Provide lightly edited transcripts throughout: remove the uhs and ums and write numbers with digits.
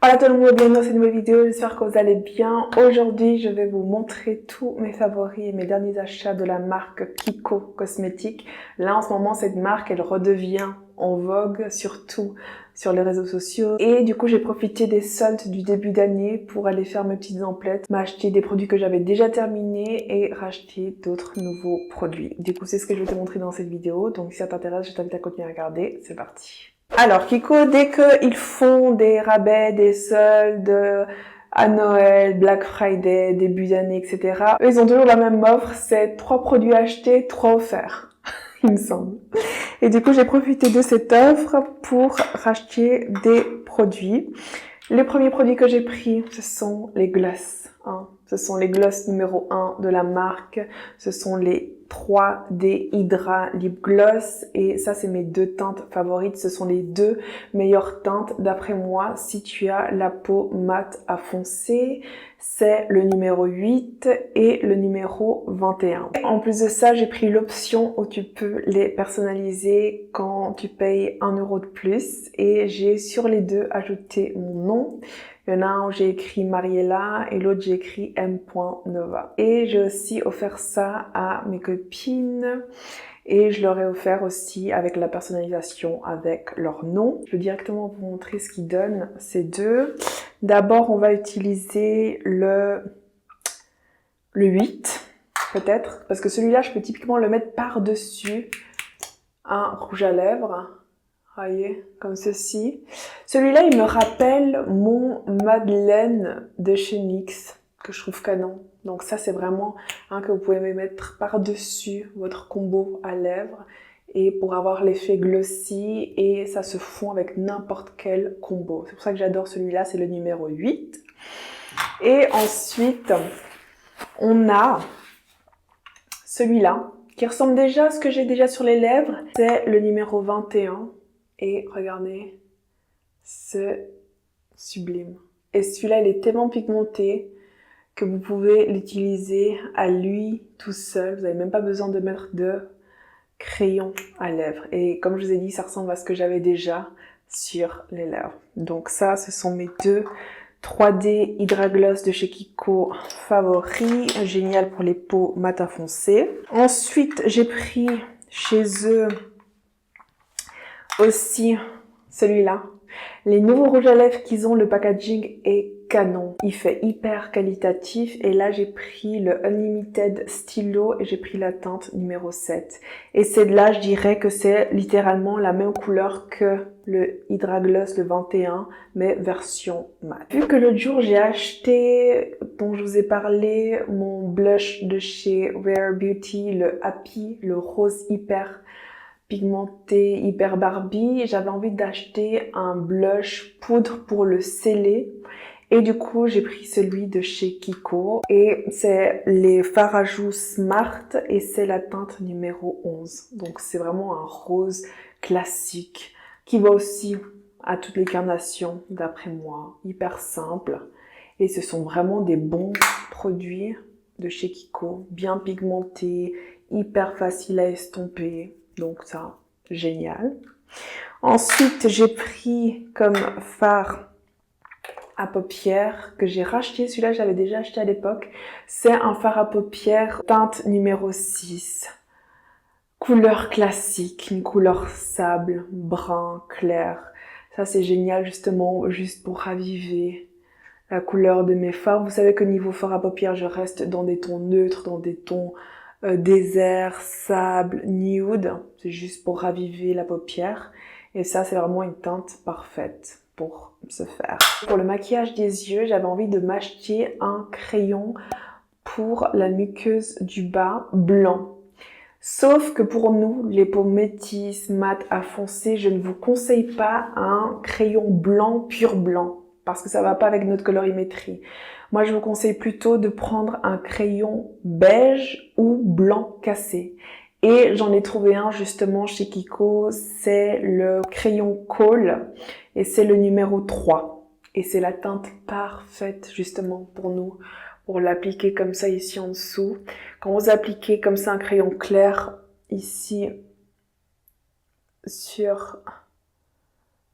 Hola tout le monde, bienvenue dans cette nouvelle vidéo, j'espère que vous allez bien. Aujourd'hui, je vais vous montrer tous mes favoris et mes derniers achats de la marque Kiko Cosmétiques. Là, en ce moment, cette marque, elle redevient en vogue, surtout sur les réseaux sociaux. Et du coup, j'ai profité des soldes du début d'année pour aller faire mes petites emplettes, m'acheter des produits que j'avais déjà terminés et racheter d'autres nouveaux produits. Du coup, c'est ce que je vais te montrer dans cette vidéo. Donc, si ça t'intéresse, je t'invite à continuer à regarder. C'est parti. Alors, Kiko, dès qu'ils font des rabais, des soldes à Noël, Black Friday, début d'année, etc., eux, ils ont toujours la même offre, c'est 3 produits achetés, 3 offerts, il me semble. Et du coup, j'ai profité de cette offre pour racheter des produits. Les premiers produits que j'ai pris, ce sont les glosses. Ce sont les glosses numéro 1 de la marque. Ce sont les 3D Hydra Lip Gloss. Et ça, c'est mes 2 teintes favorites. Ce sont les 2 meilleures teintes d'après moi. Si tu as la peau mate à foncé, c'est le numéro 8 et le numéro 21. En plus de ça, j'ai pris l'option où tu peux les personnaliser quand tu payes 1 € de plus. Et j'ai sur les deux ajouté mon nom. Il y en a un où j'ai écrit Mariella et l'autre j'ai écrit M.Nova. Et j'ai aussi offert ça à mes copines et je leur ai offert aussi avec la personnalisation avec leur nom. Je vais directement vous montrer ce qu'ils donnent ces deux. D'abord, on va utiliser le 8 peut-être parce que celui-là, je peux typiquement le mettre par-dessus un rouge à lèvres. Voyez, comme ceci. Celui-là, il me rappelle mon Madeleine de chez NYX, que je trouve canon. Donc ça, c'est vraiment un que vous pouvez mettre par-dessus votre combo à lèvres et pour avoir l'effet glossy et ça se fond avec n'importe quel combo. C'est pour ça que j'adore celui-là, c'est le numéro 8. Et ensuite, on a celui-là qui ressemble déjà à ce que j'ai déjà sur les lèvres. C'est le numéro 21. Et regardez, c'est sublime. Et celui-là, il est tellement pigmenté que vous pouvez l'utiliser à lui tout seul. Vous n'avez même pas besoin de mettre de crayon à lèvres. Et comme je vous ai dit, ça ressemble à ce que j'avais déjà sur les lèvres. Donc ça, ce sont mes 2 3D Hydra Gloss de chez Kiko favoris. Génial pour les peaux mat à foncé. Ensuite, j'ai pris chez eux aussi celui-là. Les nouveaux rouges à lèvres qu'ils ont, le packaging est canon. Il fait hyper qualitatif et là j'ai pris le Unlimited Stylo et j'ai pris la teinte numéro 7. Et celle-là, je dirais que c'est littéralement la même couleur que le Hydra Gloss le 21 mais version mat. Vu que l'autre jour j'ai acheté, dont je vous ai parlé, mon blush de chez Rare Beauty, le Happy, le rose hyper pigmenté, hyper Barbie, j'avais envie d'acheter un blush poudre pour le sceller et du coup j'ai pris celui de chez Kiko et c'est les fards à joues Smart et c'est la teinte numéro 11. Donc c'est vraiment un rose classique qui va aussi à toutes les carnations d'après moi, hyper simple et ce sont vraiment des bons produits de chez Kiko, bien pigmentés, hyper facile à estomper. Donc ça, génial. Ensuite, j'ai pris comme fard à paupières que j'ai racheté. Celui-là, j'avais déjà acheté à l'époque. C'est un fard à paupières teinte numéro 6. Couleur classique, une couleur sable, brun, clair. Ça, c'est génial justement, juste pour raviver la couleur de mes fards. Vous savez que niveau fard à paupières, je reste dans des tons neutres, dans des tons désert, sable, nude. C'est juste pour raviver la paupière. Et ça, c'est vraiment une teinte parfaite pour se faire. Pour le maquillage des yeux, j'avais envie de m'acheter un crayon pour la muqueuse du bas blanc. Sauf que pour nous, les peaux métisses, mat à foncé, je ne vous conseille pas un crayon blanc, pur blanc, parce que ça va pas avec notre colorimétrie. Moi, je vous conseille plutôt de prendre un crayon beige ou blanc cassé. Et j'en ai trouvé un justement chez Kiko, c'est le crayon Kohl et c'est le numéro 3. Et c'est la teinte parfaite justement pour nous, pour l'appliquer comme ça ici en dessous. Quand vous appliquez comme ça un crayon clair ici sur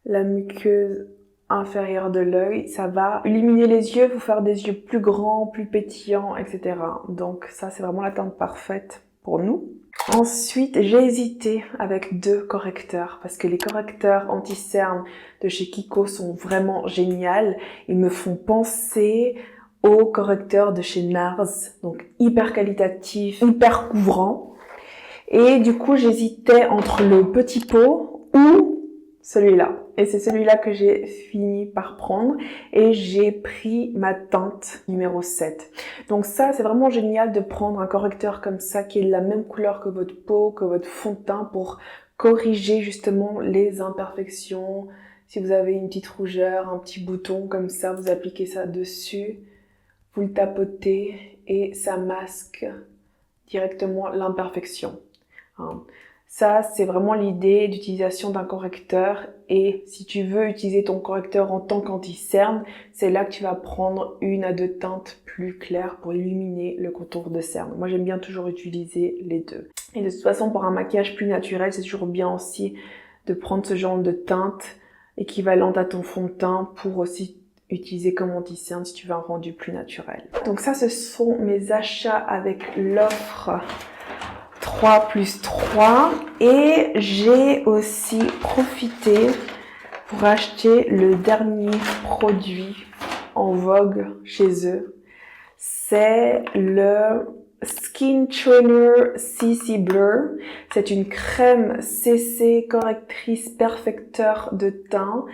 la muqueuse inférieur de l'œil. Ça va illuminer les yeux, vous faire des yeux plus grands, plus pétillants, etc. Donc ça, c'est vraiment la teinte parfaite pour nous. Ensuite, j'ai hésité avec deux correcteurs parce que les correcteurs anti-cerne de chez Kiko sont vraiment géniaux. Ils me font penser aux correcteurs de chez NARS, donc hyper qualitatif, hyper couvrant. Et du coup, j'hésitais entre le petit pot ou celui-là. Et c'est celui-là que j'ai fini par prendre. Et j'ai pris ma teinte numéro 7. Donc ça, c'est vraiment génial de prendre un correcteur comme ça, qui est de la même couleur que votre peau, que votre fond de teint, pour corriger justement les imperfections. Si vous avez une petite rougeur, un petit bouton comme ça, vous appliquez ça dessus, vous le tapotez et ça masque directement l'imperfection. Ça, c'est vraiment l'idée d'utilisation d'un correcteur. Et si tu veux utiliser ton correcteur en tant qu'anti-cerne, c'est là que tu vas prendre une à deux teintes plus claires pour illuminer le contour de cerne. Moi, j'aime bien toujours utiliser les deux. Et de toute façon, pour un maquillage plus naturel, c'est toujours bien aussi de prendre ce genre de teinte équivalente à ton fond de teint pour aussi utiliser comme anti-cerne si tu veux un rendu plus naturel. Donc ça, ce sont mes achats avec l'offre 3+3 et j'ai aussi profité pour acheter le dernier produit en vogue chez eux. C'est le Skin Trainer CC Blur. C'est une crème CC correctrice perfecteur de teint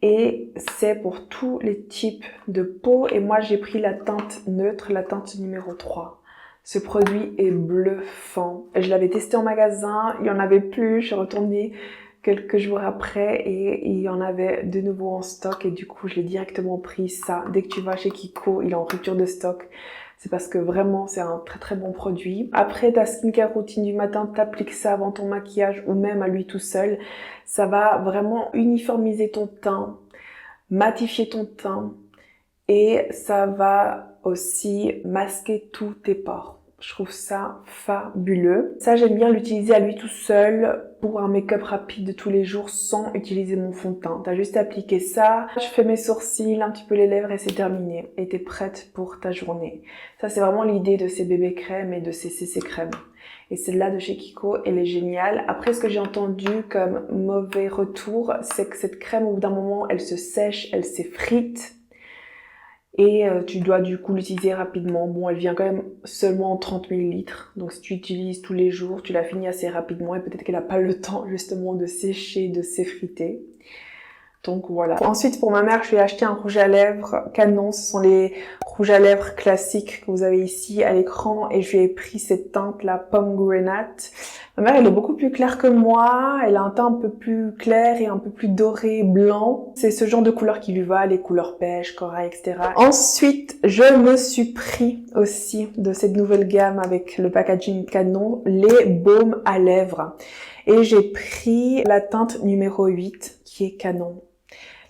et c'est pour tous les types de peau et moi j'ai pris la teinte neutre, la teinte numéro 3. Ce produit est bluffant. Je l'avais testé en magasin, il n'y en avait plus, je suis retournée quelques jours après et il y en avait de nouveau en stock et du coup je l'ai directement pris. Ça, dès que tu vas chez Kiko, il est en rupture de stock. C'est parce que vraiment c'est un très très bon produit. Après ta skincare routine du matin, t'appliques ça avant ton maquillage ou même à lui tout seul. Ça va vraiment uniformiser ton teint, matifier ton teint et ça va aussi masquer tous tes pores. Je trouve ça fabuleux. Ça, j'aime bien l'utiliser à lui tout seul pour un make-up rapide de tous les jours sans utiliser mon fond de teint. T'as juste à appliquer ça, je fais mes sourcils, un petit peu les lèvres et c'est terminé. Et t'es prête pour ta journée. Ça, c'est vraiment l'idée de ces bébés crèmes et de ces CC crèmes. Et celle-là de chez Kiko, elle est géniale. Après, ce que j'ai entendu comme mauvais retour, c'est que cette crème, au bout d'un moment, elle se sèche, elle s'effrite. Et tu dois du coup l'utiliser rapidement. Bon, elle vient quand même seulement en 30 ml. Donc si tu l'utilises tous les jours, tu la finis assez rapidement et peut-être qu'elle n'a pas le temps justement de sécher, de s'effriter. Donc voilà. Ensuite, pour ma mère, je lui ai acheté un rouge à lèvres Canon. Ce sont les rouges à lèvres classiques que vous avez ici à l'écran. Et je lui ai pris cette teinte, la Pomegranate. Ma mère, elle est beaucoup plus claire que moi. Elle a un teint un peu plus clair et un peu plus doré, blanc. C'est ce genre de couleur qui lui va, les couleurs beige, corail, etc. Ensuite, je me suis pris aussi de cette nouvelle gamme avec le packaging Canon, les baumes à lèvres. Et j'ai pris la teinte numéro 8 qui est Canon.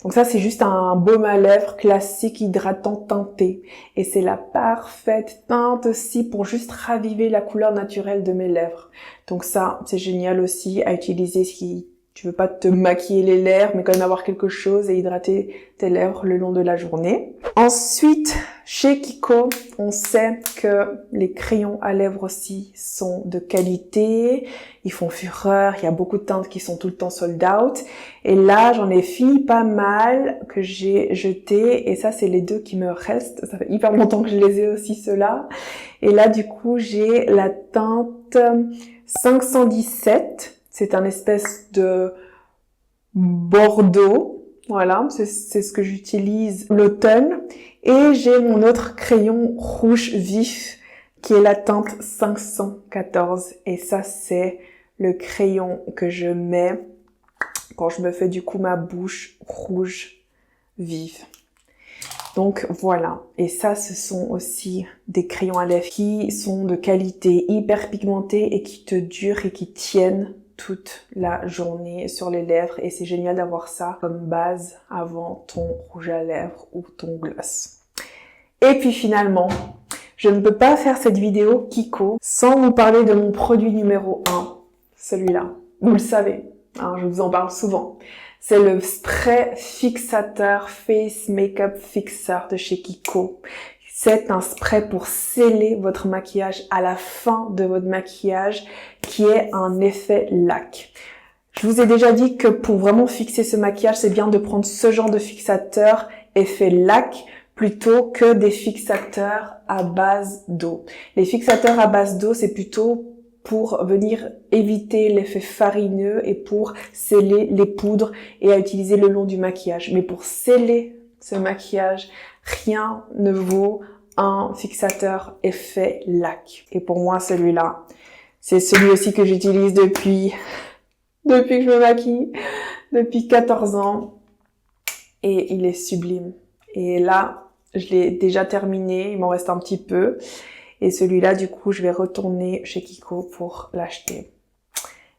Donc ça, c'est juste un baume à lèvres classique hydratant teinté. Et c'est la parfaite teinte aussi pour juste raviver la couleur naturelle de mes lèvres. Donc ça, c'est génial aussi à utiliser si tu veux pas te maquiller les lèvres, mais quand même avoir quelque chose et hydrater tes lèvres le long de la journée. Ensuite, chez Kiko, on sait que les crayons à lèvres aussi sont de qualité. Ils font fureur, il y a beaucoup de teintes qui sont tout le temps sold out. Et là, j'en ai fini pas mal que j'ai jeté. Et ça, c'est les deux qui me restent. Ça fait hyper longtemps que je les ai aussi, ceux-là. Et là, du coup, j'ai la teinte 517. C'est un espèce de bordeaux. Voilà, c'est ce que j'utilise l'automne. Et j'ai mon autre crayon rouge vif qui est la teinte 514. Et ça, c'est le crayon que je mets quand je me fais du coup ma bouche rouge vive. Donc voilà. Et ça, ce sont aussi des crayons à lèvres qui sont de qualité, hyper pigmentés et qui te durent et qui tiennent toute la journée sur les lèvres. Et c'est génial d'avoir ça comme base avant ton rouge à lèvres ou ton gloss. Et puis finalement, je ne peux pas faire cette vidéo Kiko sans vous parler de mon produit numéro 1, celui-là. Vous le savez, hein, je vous en parle souvent. C'est le spray fixateur Face Makeup Fixer de chez Kiko. C'est un spray pour sceller votre maquillage à la fin de votre maquillage qui est un effet lac. Je vous ai déjà dit que pour vraiment fixer ce maquillage, c'est bien de prendre ce genre de fixateur effet lac plutôt que des fixateurs à base d'eau. Les fixateurs à base d'eau, c'est plutôt pour venir éviter l'effet farineux et pour sceller les poudres et à utiliser le long du maquillage. Mais pour sceller ce maquillage, rien ne vaut un fixateur effet lac. Et pour moi, celui-là, c'est celui aussi que j'utilise depuis que je me maquille, depuis 14 ans. Et il est sublime. Et là, je l'ai déjà terminé, il m'en reste un petit peu. Et celui-là, du coup, je vais retourner chez Kiko pour l'acheter.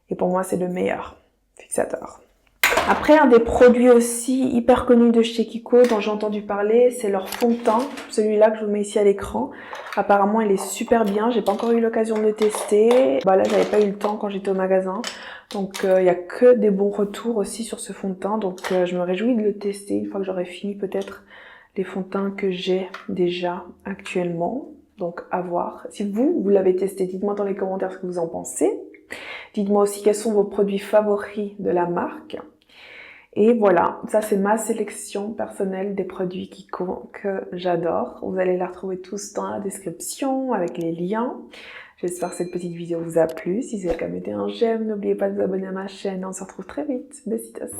Et pour moi, c'est le meilleur fixateur. Après, un des produits aussi hyper connus de chez Kiko dont j'ai entendu parler, c'est leur fond de teint. Celui-là que je vous mets ici à l'écran. Apparemment, il est super bien. J'ai pas encore eu l'occasion de le tester. Là, j'avais pas eu le temps quand j'étais au magasin. Donc, il y a que des bons retours aussi sur ce fond de teint. Donc, je me réjouis de le tester une fois que j'aurai fini peut-être les fonds de teint que j'ai déjà actuellement. Donc, à voir. Si vous l'avez testé, dites-moi dans les commentaires ce que vous en pensez. Dites-moi aussi quels sont vos produits favoris de la marque. Et voilà, ça c'est ma sélection personnelle des produits Kiko que j'adore. Vous allez la retrouver tous dans la description avec les liens. J'espère que cette petite vidéo vous a plu. Si c'est le cas, mettez un j'aime. N'oubliez pas de vous abonner à ma chaîne. On se retrouve très vite. Besitos.